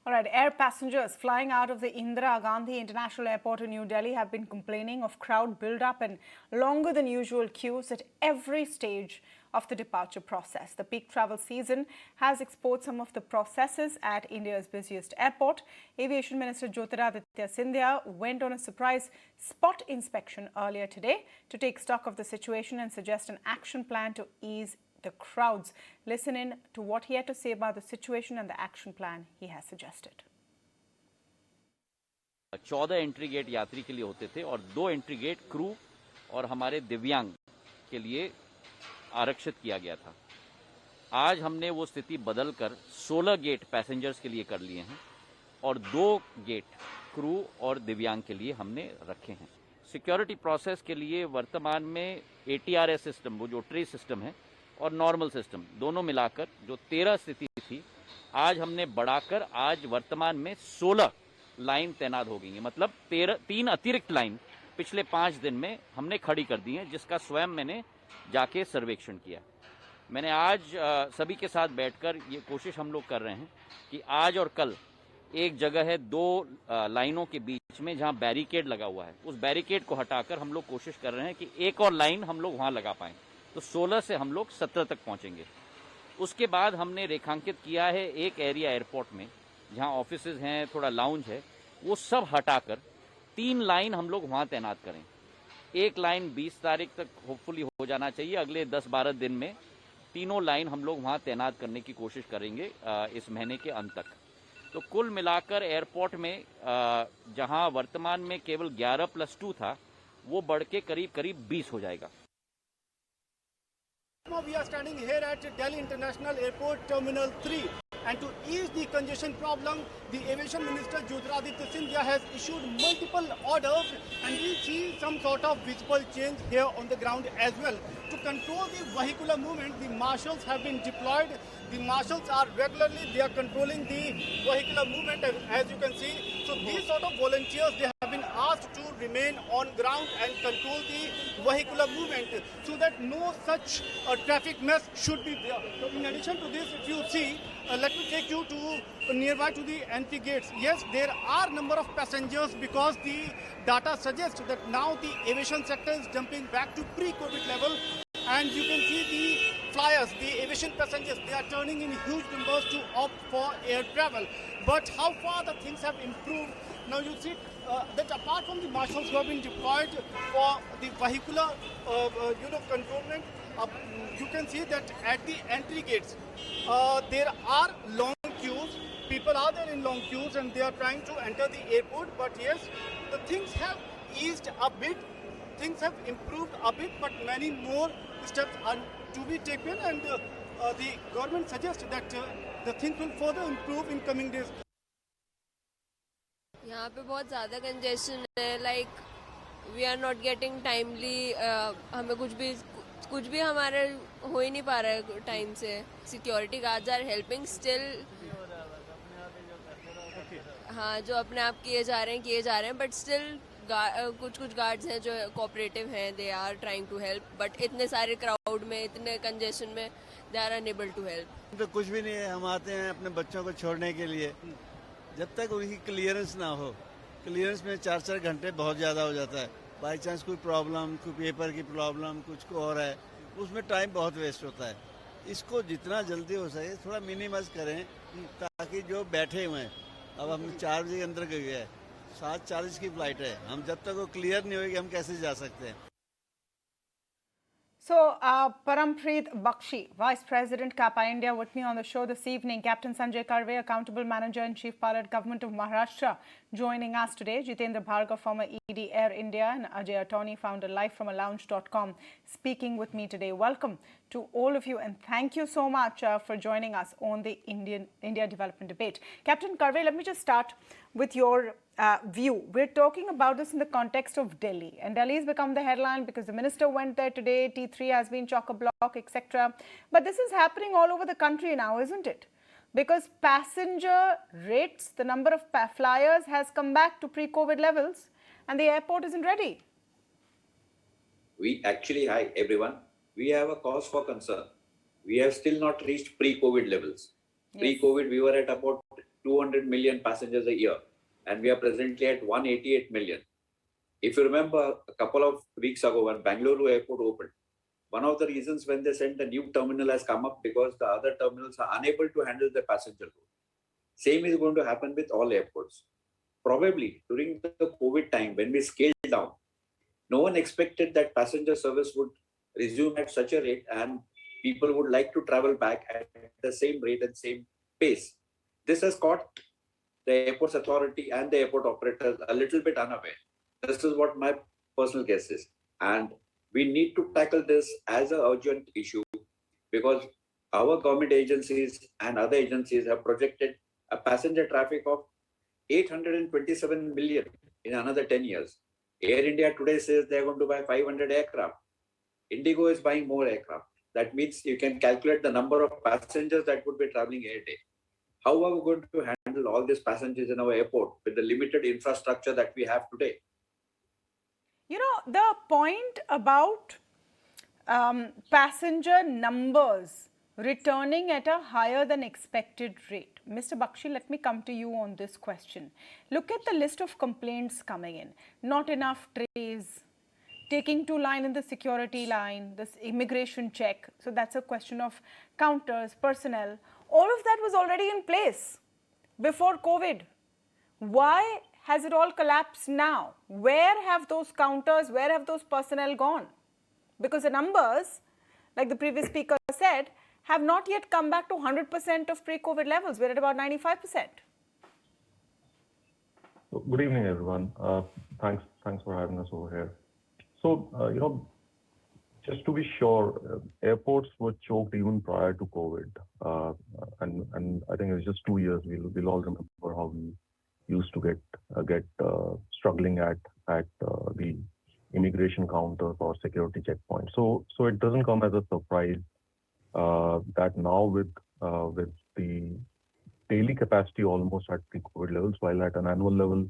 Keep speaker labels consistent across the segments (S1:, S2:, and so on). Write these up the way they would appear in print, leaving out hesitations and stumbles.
S1: All right, air passengers flying out of the Indira Gandhi International Airport in New Delhi have been complaining of crowd build-up and longer than usual queues at every stage of the departure process. The peak travel season has exposed some of the processes at India's busiest airport. Aviation Minister Jyotiraditya Scindia went on a surprise spot inspection earlier today to take stock of the situation and suggest an action plan to ease the crowds. Listen in to what he had to say about the situation and the action plan he has suggested.
S2: 14 entry gate यात्री के लिए होते थे और 2 entry gate crew और हमारे दिव्यांग के लिए आरक्षित किया गया था। आज हमने वो स्थिति बदलकर 16 गेट पैसेंजर्स के लिए कर लिए हैं और 2 गेट क्रू और दिव्यांग के लिए हमने रखे हैं। सिक्योरिटी प्रोसेस के लिए वर्तमान में ATRS सिस्टम, वो जो ट्री सिस्टम है, और नॉर्मल सिस्टम दोनों मिलाकर जो 13 स्थिति थी, आज हमने बढ़ाकर आज वर्तमान में 16 लाइन तैनात हो गई है। मतलब 3 अतिरिक्त लाइन पिछले 5 दिन में हमने खड़ी कर दी है, जिसका स्वयं मैंने जाके सर्वेक्षण किया। मैंने आज सभी के साथ बैठकर ये कोशिश हम लोग कर रहे हैं कि आज और कल एक जगह है 2 लाइनों के बीच में जहां बैरिकेड लगा हुआ है, उस बैरिकेड को हटाकर हम लोग कोशिश कर रहे हैं कि एक और लाइन हम लोग वहां लगा पाएं। तो 16 से हम लोग 17 तक पहुंचेंगे। उसके बाद हमने रेखांकित किया है एक एरिया एयरपोर्ट में जहां ऑफिसेज हैं, थोड़ा लाउंज है, वो सब हटाकर 3 लाइन हम लोग वहां तैनात करें। एक लाइन 20 तारीख तक होपफुली हो जाना चाहिए। अगले 10-12 दिन में तीनों लाइन हम लोग वहां तैनात करने की कोशिश करेंगे इस महीने के अंत तक। तो कुल मिलाकर एयरपोर्ट में जहां वर्तमान में केवल 11+2 था, वो बढ़ के करीब 20 हो जाएगा।
S3: Now we are standing here at Delhi International Airport Terminal 3, and to ease the congestion problem, the Aviation Minister Jyotiraditya Scindia has issued multiple orders, and we see some sort of visible change here on the ground as well. To control the vehicular movement, the marshals have been deployed. The marshals are regularly, they are controlling the vehicular movement as you can see. So these sort of volunteers, they have been asked to remain on ground and control the vehicular movement so that no such traffic mess should be there. So in addition to this, if you see, let me take you to nearby to the entry gates. Yes, there are number of passengers because the data suggests that now the aviation sector is jumping back to pre-COVID level, and you can see the flyers, the aviation passengers, they are turning in huge numbers to opt for air travel. But how far the things have improved? Now you see that apart from the marshals who have been deployed for the vehicular controlment, you can see that at the entry gates there are long queues. People are there in long queues and they are trying to enter the airport. But yes, the things have eased a bit, things have improved a bit, but many more steps are to be taken, and the government suggests that the things will further improve in coming days.
S4: यहाँ पे बहुत ज़्यादा congestion है, like we are not getting timely, हमें कुछ भी हमारा हो ही नहीं पा रहा है टाइम से। Security guards are helping still, हाँ, जो अपने आप किए जा रहे हैं, बट स्टिल कुछ गार्ड्स हैं जो कोऑपरेटिव हैं, they are trying to help, but इतने सारे क्राउड में, इतने कंजेशन में they are unable to help.
S5: तो कुछ भी नहीं है, हम आते हैं अपने बच्चों को छोड़ने के लिए, जब तक उनकी क्लियरेंस ना हो, क्लियरेंस में 4-4 घंटे बहुत ज़्यादा हो जाता है। बाई चांस कोई प्रॉब्लम, कोई पेपर की प्रॉब्लम, कुछ को और है, उसमें टाइम बहुत वेस्ट होता है। इसको जितना जल्दी हो सके थोड़ा मिनिमाइज करें, ताकि जो बैठे हुए हैं, अब हम 4 बजे के अंदर गए हैं, 7:40 की फ्लाइट है, हम जब तक वो क्लियर नहीं होगी हम कैसे जा सकते हैं।
S1: So, Parampreet Bakshi, Vice President CAPA India, with me on the show this evening. Captain Sanjay Karve, Accountable Manager and Chief Pilot, Government of Maharashtra, joining us today. Jitendra Bhargav, former ED Air India, and Ajay Attorney, founder live from alounge.com, speaking with me today. Welcome to all of you, and thank you so much for joining us on the India Development Debate. Captain Karve, let me just start with your view. We're talking about this in the context of Delhi, and Delhi has become the headline because the minister went there today, T3 has been chock-a-block, etc. But this is happening all over the country now, isn't it? Because passenger rates, the number of flyers has come back to pre-COVID levels, and the airport isn't ready.
S6: Hi everyone, we have a cause for concern. We have still not reached pre-COVID levels. Yes. Pre-COVID, we were at about 200 million passengers a year, and we are presently at 188 million. If you remember, a couple of weeks ago when Bangalore airport opened, one of the reasons when they sent the new terminal has come up because the other terminals are unable to handle the passenger load. Same is going to happen with all airports. Probably during the COVID time, when we scaled down, no one expected that passenger service would resume at such a rate and people would like to travel back at the same rate and same pace. This has caught the airports authority and the airport operators a little bit unaware. This is what my personal guess is. And we need to tackle this as an urgent issue because our government agencies and other agencies have projected a passenger traffic of 827 million in another 10 years. Air India today says they're going to buy 500 aircraft. Indigo is buying more aircraft. That means you can calculate the number of passengers that would be traveling a day. How are we going to handle all these passengers in our airport with the limited infrastructure that we have today?
S1: You know, the point about passenger numbers returning at a higher than expected rate. Mr. Bakshi, let me come to you on this question. Look at the list of complaints coming in. Not enough trays, taking too long in the security line, this immigration check. So that's a question of counters, personnel. All of that was already in place before COVID. Why has it all collapsed now? Where have those counters, where have those personnel gone? Because the numbers, like the previous speaker said, have not yet come back to 100% of pre-COVID levels. We're at about 95%.
S7: Good evening, everyone. Thanks for having us over here. So, just to be sure, airports were choked even prior to COVID. And I think it's just 2 years. We'll all remember how we used to get struggling at the immigration counters or security checkpoints. So it doesn't come as a surprise that now with the daily capacity almost at pre-COVID levels, while at an annual level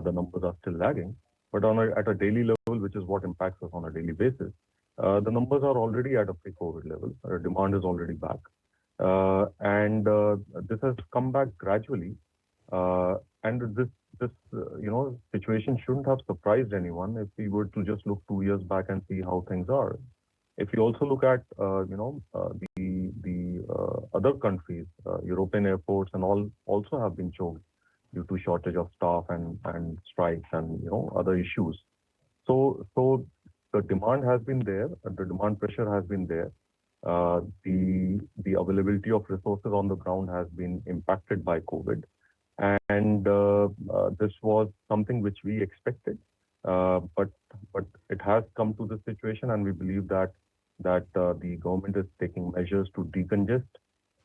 S7: the numbers are still lagging, but at a daily level, which is what impacts us on a daily basis, the numbers are already at a pre-COVID level. Demand is already back, and this has come back gradually. And this situation shouldn't have surprised anyone if we were to just look 2 years back and see how things are. If you also look at the other countries, European airports and all also have been choked due to shortage of staff and strikes and other issues. So the demand has been there, the demand pressure has been there. The availability of resources on the ground has been impacted by COVID. And this was something which we expected, but it has come to this situation, and we believe that the government is taking measures to decongest,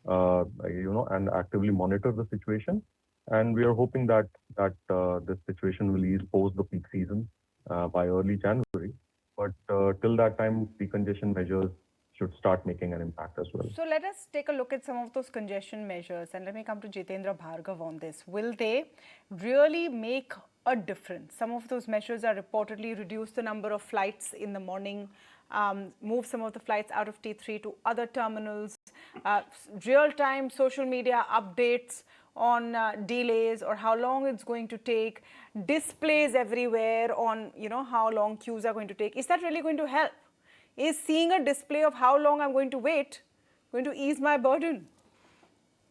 S7: and actively monitor the situation. And we are hoping that this situation will ease post the peak season by early January. But till that time, decongestion measures should start making an impact as well.
S1: So let us take a look at some of those congestion measures, and let me come to Jitendra Bhargav on this. Will they really make a difference? Some of those measures are reportedly reduce the number of flights in the morning, move some of the flights out of T3 to other terminals, real-time social media updates on delays or how long it's going to take, displays everywhere on how long queues are going to take. Is that really going to help? Is seeing a display of how long I'm going to wait going to ease my burden?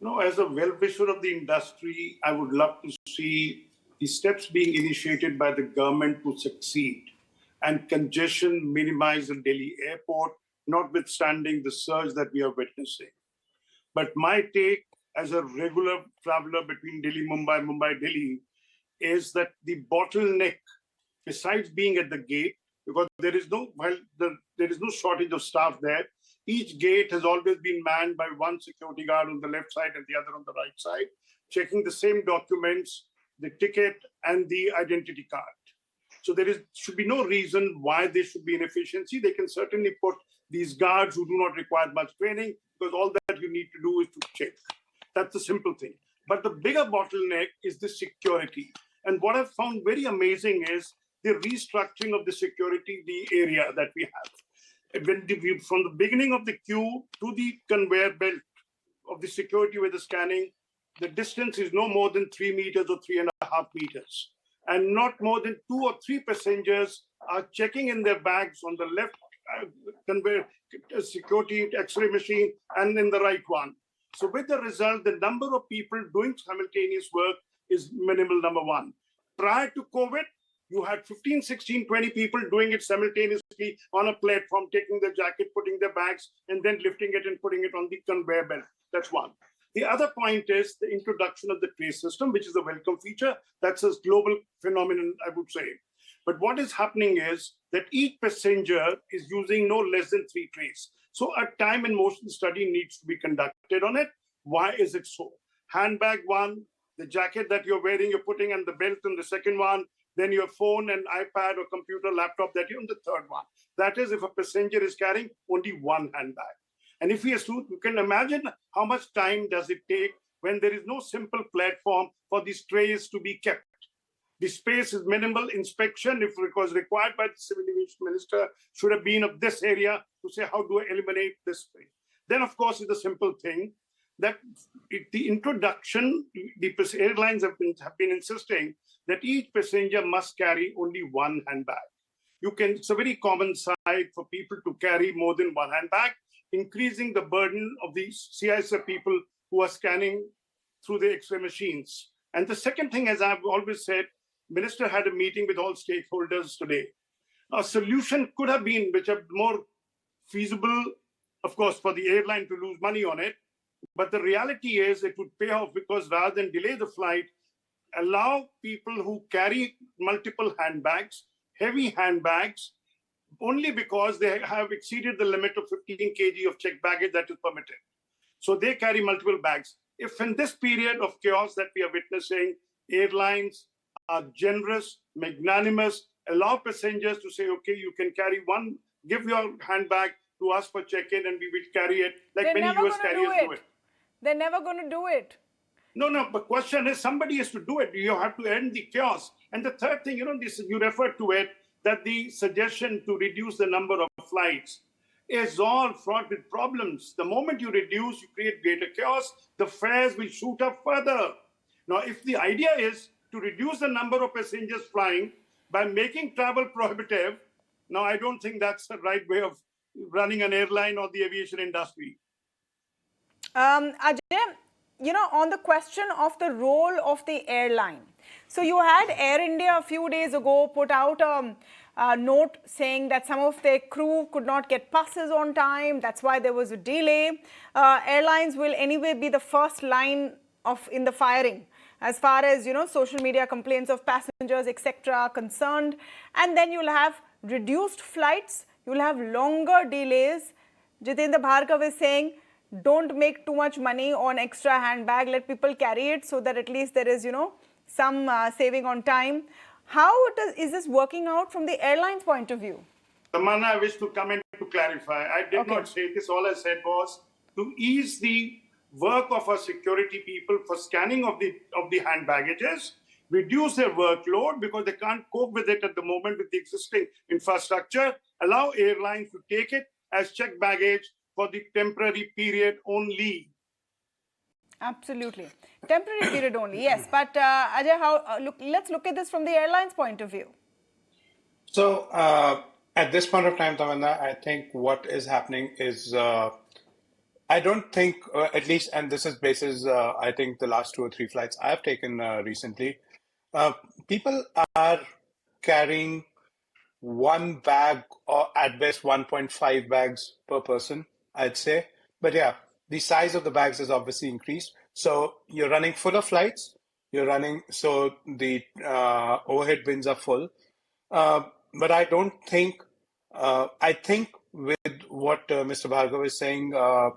S8: No, as a well-wisher of the industry, I would love to see the steps being initiated by the government to succeed and congestion minimized in Delhi airport, notwithstanding the surge that we are witnessing. But my take as a regular traveler between Delhi, Mumbai, Mumbai, Delhi, is that the bottleneck, besides being at the gate, because there is no shortage of staff there. Each gate has always been manned by one security guard on the left side and the other on the right side, checking the same documents, the ticket and the identity card. So should be no reason why there should be inefficiency. They can certainly put these guards who do not require much training, because all that you need to do is to check. That's the simple thing. But the bigger bottleneck is the security. And what I've found very amazing is the restructuring of the security, the area that we have. From the beginning of the queue to the conveyor belt of the security where the scanning, the distance is no more than 3 meters or 3.5 meters. And not more than 2 or 3 passengers are checking in their bags on the left conveyor security X-ray machine and in the right one. So with the result, the number of people doing simultaneous work is minimal, number one. Prior to COVID, you had 15, 16, 20 people doing it simultaneously on a platform, taking their jacket, putting their bags, and then lifting it and putting it on the conveyor belt. That's one. The other point is the introduction of the tray system, which is a welcome feature. That's a global phenomenon, I would say. But what is happening is that each passenger is using no less than 3 trays. So a time and motion study needs to be conducted on it. Why is it so? Handbag one, the jacket that you're wearing, you're putting on the belt in the second one, then your phone and iPad or computer, laptop that you're on the third one. That is if a passenger is carrying only one handbag. And if we assume, you can imagine how much time does it take when there is no simple platform for these trays to be kept. The space is minimal. Inspection, if it was required by the Civil Aviation Minister, should have been of this area to say, how do I eliminate this space? Then, of course, it's a simple thing that the introduction, the airlines have been insisting that each passenger must carry only one handbag. It's a very common sight for people to carry more than one handbag, increasing the burden of the CISF people who are scanning through the X-ray machines. And the second thing, as I've always said, Minister had a meeting with all stakeholders today. A solution could have been, which are more feasible, of course, for the airline to lose money on it. But the reality is it would pay off because rather than delay the flight, allow people who carry multiple handbags, heavy handbags, only because they have exceeded the limit of 15 kg of checked baggage that is permitted. So they carry multiple bags. If in this period of chaos that we are witnessing, airlines are generous, magnanimous, allow passengers to say, okay, you can carry one, give your handbag to us for check-in and we will carry it like
S1: They're
S8: many US carriers do it.
S1: They're never going to do it.
S8: No, but question is somebody has to do it. You have to end the chaos. And the third thing, you referred to it, that the suggestion to reduce the number of flights is all fraught with problems. The moment you reduce, you create greater chaos, the fares will shoot up further. Now, if the idea is to reduce the number of passengers flying by making travel prohibitive, now I don't think that's the right way of running an airline or the aviation industry.
S1: Ajay, on the question of the role of the airline. So you had Air India a few days ago put out a note saying that some of their crew could not get passes on time. That's why there was a delay. Airlines will anyway be the first line in the firing as far as, social media complaints of passengers, etc. are concerned. And then you'll have reduced flights. You'll have longer delays. Jitendra Bhargav is saying, don't make too much money on extra handbag. Let people carry it so that at least there is, some saving on time. How is this working out from the airline's point of view?
S8: Tamanna, I wish to come in to clarify. I did not say this. All I said was to ease the work of our security people for scanning of the hand baggages, reduce their workload because they can't cope with it at the moment with the existing infrastructure, allow airlines to take it as checked baggage for the temporary period only.
S1: Absolutely. Temporary period only, yes. But Ajay, let's look at this from the airline's point of view.
S9: So at this point of time, Tamanna, I think what is happening is I don't think, at least, and this is basis, I think the last 2 or 3 flights I've taken recently, people are carrying one bag or at best 1.5 bags per person, I'd say. But yeah, the size of the bags has obviously increased. So you're running fuller flights, so the overhead bins are full. But I don't think, I think with what Mr. Bhargav is saying,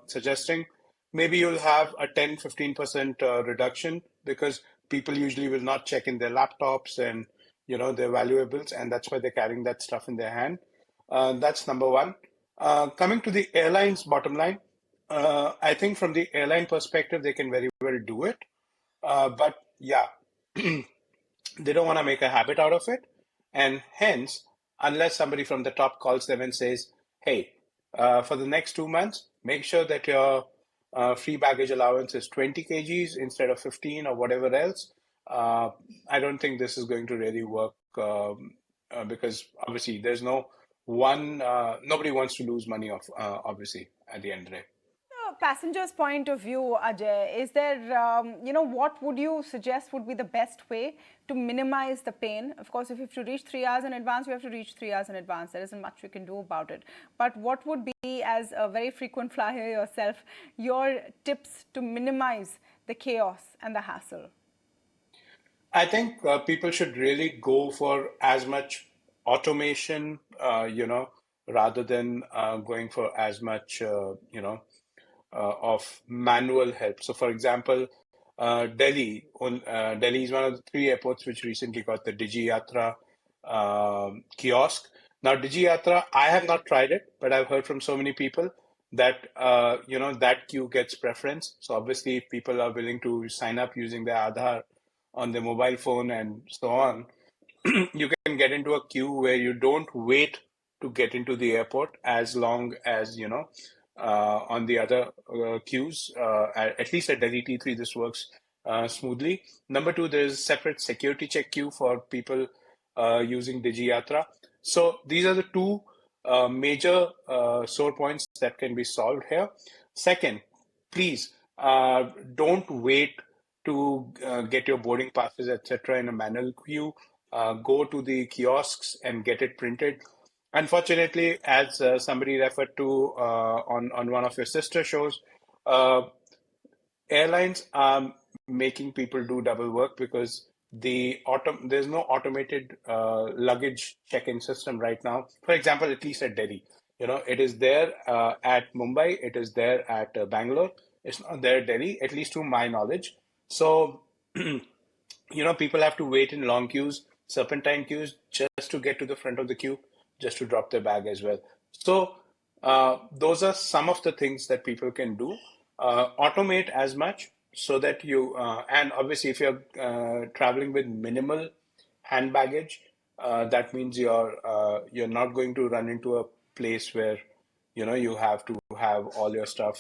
S9: suggesting, maybe you'll have a 10-15% reduction because people usually will not check in their laptops and their valuables, and that's why they're carrying that stuff in their hand. That's number one. Coming to the airline's bottom line, I think from the airline perspective, they can very well do it. But yeah, they don't want to make a habit out of it. And hence, unless somebody from the top calls them and says, hey, for the next 2 months, make sure that your free baggage allowance is 20 kgs instead of 15 or whatever else, I don't think this is going to really work because obviously there's no one, nobody wants to lose money off, obviously, at the end of the day.
S1: Passenger's point of view, Ajay, is there, what would you suggest would be the best way to minimize the pain? Of course, if you have to reach 3 hours in advance, you have to reach 3 hours in advance. There isn't much we can do about it. But what would be, as a very frequent flyer yourself, your tips to minimize the chaos and the hassle?
S9: I think people should really go for as much automation, rather than going for as much, of manual help. So, for example, Delhi is one of the 3 airports which recently got the DigiYatra kiosk. Now, DigiYatra, I have not tried it, but I've heard from so many people that that queue gets preference. So obviously, if people are willing to sign up using their Aadhaar on their mobile phone and so on, you can get into a queue where you don't wait to get into the airport as long as, on the other queues. At least at Delhi T3, this works smoothly. Number two, there's a separate security check queue for people using DigiYatra. So these are the two major sore points that can be solved here. Second, please don't wait to get your boarding passes, etc., in a manual queue. Go to the kiosks and get it printed. Unfortunately, as somebody referred to on one of your sister shows, airlines are making people do double work because there's no automated luggage check-in system right now. For example, at least at Delhi, it is there at Mumbai, it is there at Bangalore. It's not there at Delhi, at least to my knowledge. So, people have to wait in long queues, serpentine queues, just to get to the front of the queue, just to drop their bag as well. So those are some of the things that people can do. Automate as much so that you, and obviously if you're traveling with minimal hand baggage, that means you're not going to run into a place where, you have to have all your stuff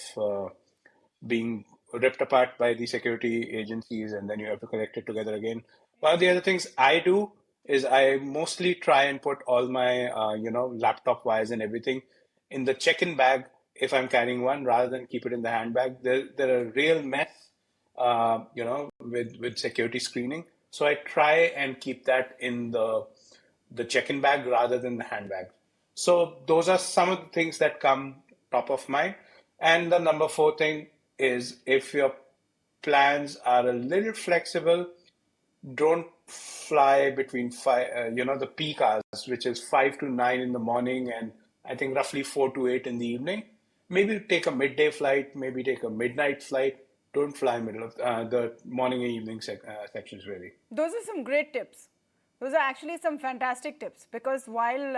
S9: being ripped apart by the security agencies and then you have to collect it together again. One of the other things I do is I mostly try and put all my, laptop wires and everything in the check-in bag if I'm carrying one rather than keep it in the handbag. They're a real mess, with security screening. So I try and keep that in the check-in bag rather than the handbag. So those are some of the things that come top of mind. And the number 4 thing is if your plans are a little flexible, don't fly between the peak hours, which is 5 to 9 in the morning and I think roughly 4 to 8 in the evening. Maybe take a midday flight, maybe take a midnight flight. Don't fly middle of the morning and evening sections, really.
S1: Those are some great tips. Those are actually some fantastic tips because while,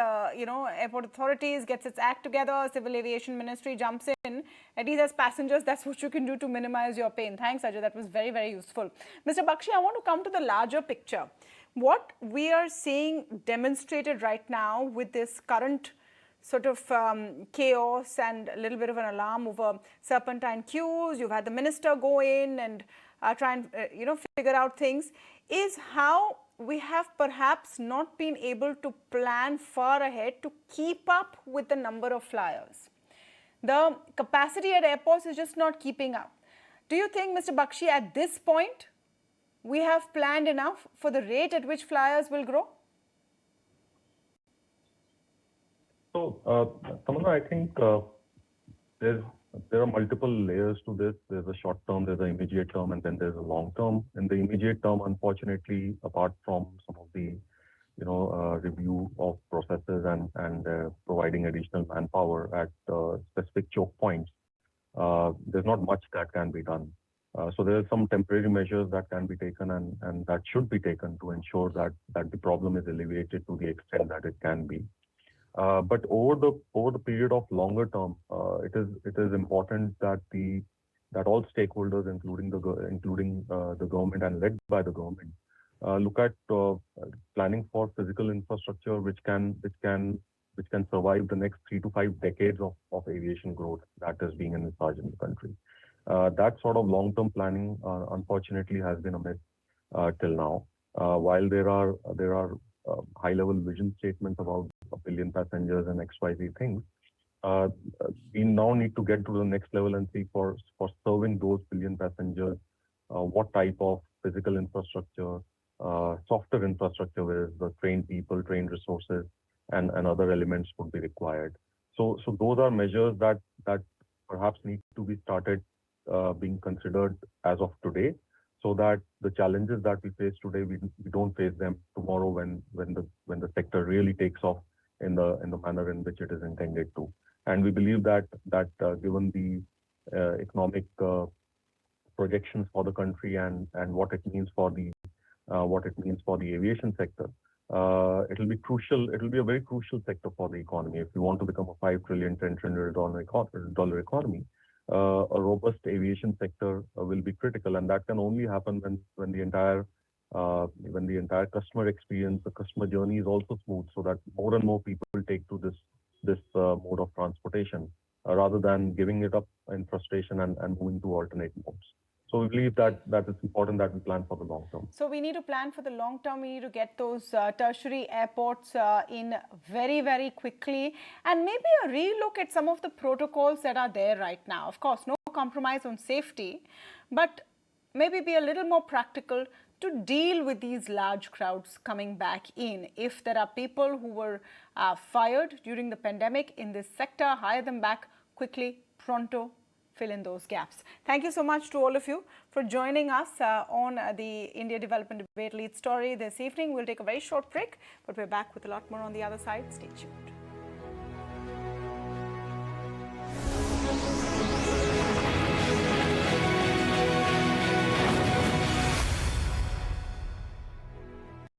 S1: airport authorities gets its act together, Civil Aviation Ministry jumps in, at least as passengers, that's what you can do to minimize your pain. Thanks, Ajay. That was very, very useful. Mr. Bakshi, I want to come to the larger picture. What we are seeing demonstrated right now with this current sort of chaos and a little bit of an alarm over serpentine queues, you've had the minister go in and try and, figure out things, is how we have perhaps not been able to plan far ahead to keep up with the number of flyers. The capacity at airports is just not keeping up. Do you think, Mr. Bakshi, at this point, we have planned enough for the rate at which flyers will grow?
S7: So, Tamanna, I think there are multiple layers to this. There's a short term, there's an immediate term, and then there's a long term. In the immediate term, unfortunately, apart from some of the review of processes and providing additional manpower at specific choke points, there's not much that can be done. So there are some temporary measures that can be taken and that should be taken to ensure that the problem is alleviated to the extent that it can be. But over the period of longer term, it is important that all stakeholders, including the government and led by the government, look at planning for physical infrastructure which can survive the next 3 to 5 decades of aviation growth that is being envisaged in the country. That sort of long-term planning, unfortunately, has been amiss till now. While there are high-level vision statements about a billion passengers and XYZ things, we now need to get to the next level and see for serving those billion passengers, what type of physical infrastructure, software infrastructure, where the trained people, trained resources, and other elements would be required. So those are measures that perhaps need to be started being considered as of today, so that the challenges that we face today, we don't face them tomorrow when the sector really takes off in the manner in which it is intended to. And we believe that given the economic projections for the country and what it means for the aviation sector, it will be crucial. It will be a very crucial sector for the economy. If we want to become a $5 trillion, $10 trillion dollar economy, a robust aviation sector will be critical, and that can only happen when the entire customer experience, the customer journey is also smooth, so that more and more people take to this mode of transportation rather than giving it up in frustration and moving to alternate modes. So we believe that it's important that we plan for the long term.
S1: So we need to plan for the long term. We need to get those tertiary airports in very, very quickly, and maybe a relook at some of the protocols that are there right now. Of course, no compromise on safety, but maybe be a little more practical to deal with these large crowds coming back in. If there are people who were fired during the pandemic in this sector, hire them back quickly, pronto. Fill in those gaps. Thank you so much to all of you for joining us on the India Development Debate Lead Story this evening. We'll take a very short break, but we're back with a lot more on the other side. Stay tuned.